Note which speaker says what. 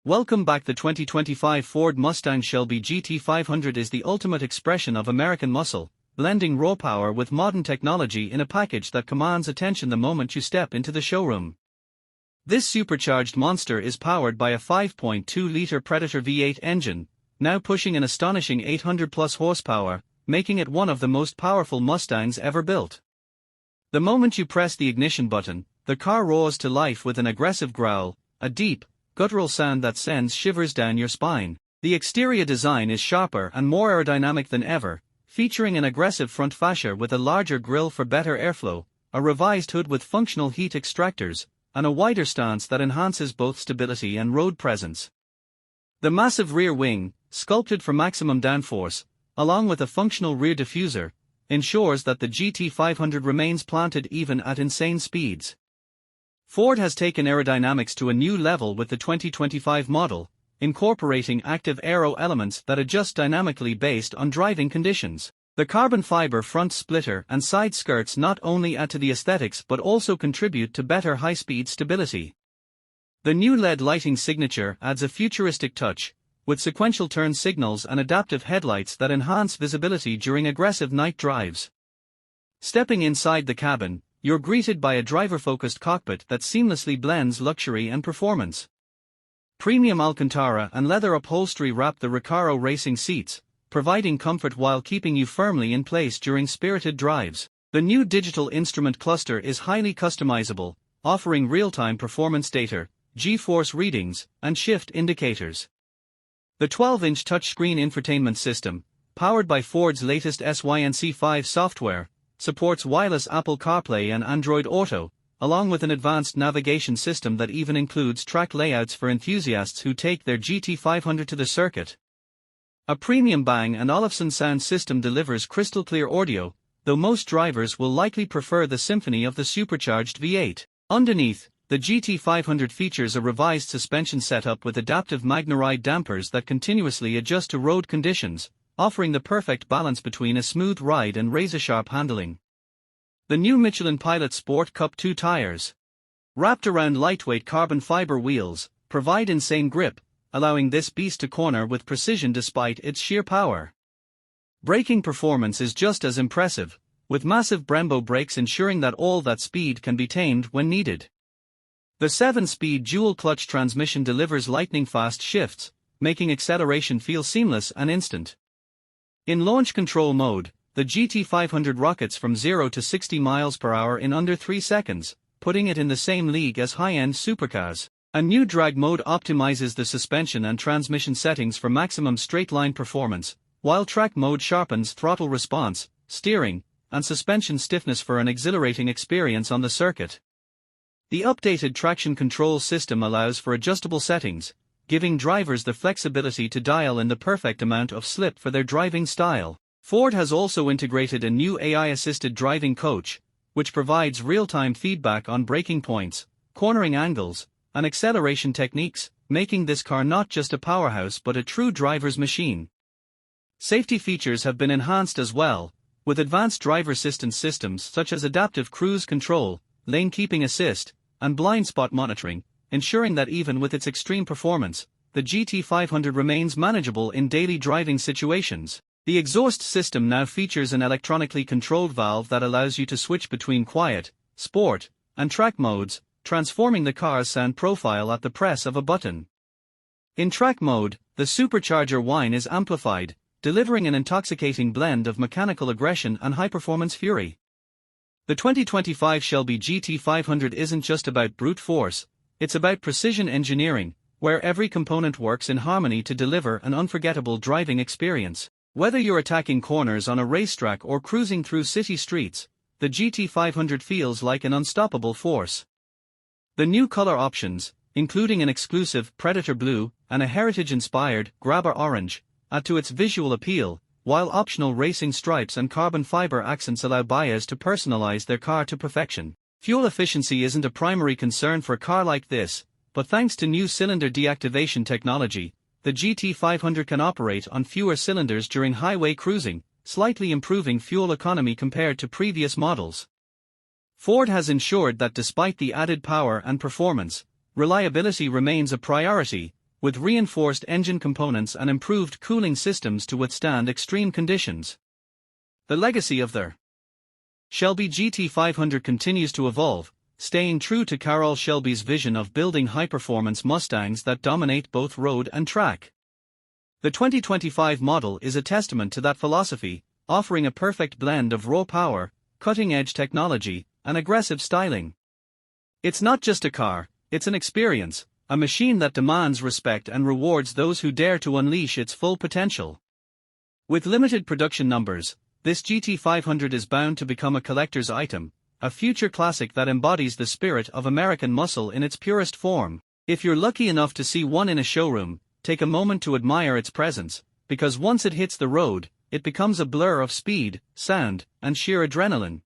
Speaker 1: Welcome back. The 2025 Ford Mustang Shelby GT500 is the ultimate expression of American muscle, blending raw power with modern technology in a package that commands attention the moment you step into the showroom. This supercharged monster is powered by a 5.2-liter Predator V8 engine, now pushing an astonishing 800-plus horsepower, making it one of the most powerful Mustangs ever built. The moment you press the ignition button, the car roars to life with an aggressive growl, a deep, guttural sound that sends shivers down your spine. The exterior design is sharper and more aerodynamic than ever, featuring an aggressive front fascia with a larger grille for better airflow, a revised hood with functional heat extractors, and a wider stance that enhances both stability and road presence. The massive rear wing, sculpted for maximum downforce, along with a functional rear diffuser, ensures that the GT500 remains planted even at insane speeds. Ford has taken aerodynamics to a new level with the 2025 model, incorporating active aero elements that adjust dynamically based on driving conditions. The carbon fiber front splitter and side skirts not only add to the aesthetics but also contribute to better high-speed stability. The new LED lighting signature adds a futuristic touch, with sequential turn signals and adaptive headlights that enhance visibility during aggressive night drives. Stepping inside the cabin, you're greeted by a driver-focused cockpit that seamlessly blends luxury and performance. Premium Alcantara and leather upholstery wrap the Recaro racing seats, providing comfort while keeping you firmly in place during spirited drives. The new digital instrument cluster is highly customizable, offering real-time performance data, G-force readings, and shift indicators. The 12-inch touchscreen infotainment system, powered by Ford's latest SYNC5 software, supports wireless Apple CarPlay and Android Auto, along with an advanced navigation system that even includes track layouts for enthusiasts who take their GT500 to the circuit. A premium Bang & Olufsen sound system delivers crystal-clear audio, though most drivers will likely prefer the symphony of the supercharged V8. Underneath, the GT500 features a revised suspension setup with adaptive MagneRide dampers that continuously adjust to road conditions, offering the perfect balance between a smooth ride and razor-sharp handling. The new Michelin Pilot Sport Cup 2 tires, wrapped around lightweight carbon fiber wheels, provide insane grip, allowing this beast to corner with precision despite its sheer power. Braking performance is just as impressive, with massive Brembo brakes ensuring that all that speed can be tamed when needed. The 7-speed dual-clutch transmission delivers lightning-fast shifts, making acceleration feel seamless and instant. In launch control mode, the GT500 rockets from 0 to 60 miles per hour in under 3 seconds, putting it in the same league as high-end supercars. A new drag mode optimizes the suspension and transmission settings for maximum straight-line performance, while track mode sharpens throttle response, steering, and suspension stiffness for an exhilarating experience on the circuit. The updated traction control system allows for adjustable settings, giving drivers the flexibility to dial in the perfect amount of slip for their driving style. Ford has also integrated a new AI-assisted driving coach, which provides real-time feedback on braking points, cornering angles, and acceleration techniques, making this car not just a powerhouse but a true driver's machine. Safety features have been enhanced as well, with advanced driver assistance systems such as adaptive cruise control, lane keeping assist, and blind spot monitoring, ensuring that even with its extreme performance, the GT500 remains manageable in daily driving situations. The exhaust system now features an electronically controlled valve that allows you to switch between quiet, sport, and track modes, transforming the car's sound profile at the press of a button. In track mode, the supercharger whine is amplified, delivering an intoxicating blend of mechanical aggression and high-performance fury. The 2025 Shelby GT500 isn't just about brute force, it's about precision engineering, where every component works in harmony to deliver an unforgettable driving experience. Whether you're attacking corners on a racetrack or cruising through city streets, the GT500 feels like an unstoppable force. The new color options, including an exclusive Predator Blue and a heritage-inspired Grabber Orange, add to its visual appeal, while optional racing stripes and carbon fiber accents allow buyers to personalize their car to perfection. Fuel efficiency isn't a primary concern for a car like this, but thanks to new cylinder deactivation technology, the GT500 can operate on fewer cylinders during highway cruising, slightly improving fuel economy compared to previous models. Ford has ensured that despite the added power and performance, reliability remains a priority, with reinforced engine components and improved cooling systems to withstand extreme conditions. The legacy of the Shelby GT500 continues to evolve, staying true to Carroll Shelby's vision of building high-performance Mustangs that dominate both road and track. The 2025 model is a testament to that philosophy, offering a perfect blend of raw power, cutting-edge technology, and aggressive styling. It's not just a car, it's an experience, a machine that demands respect and rewards those who dare to unleash its full potential. With limited production numbers, this GT500 is bound to become a collector's item, a future classic that embodies the spirit of American muscle in its purest form. If you're lucky enough to see one in a showroom, take a moment to admire its presence, because once it hits the road, it becomes a blur of speed, sound, and sheer adrenaline.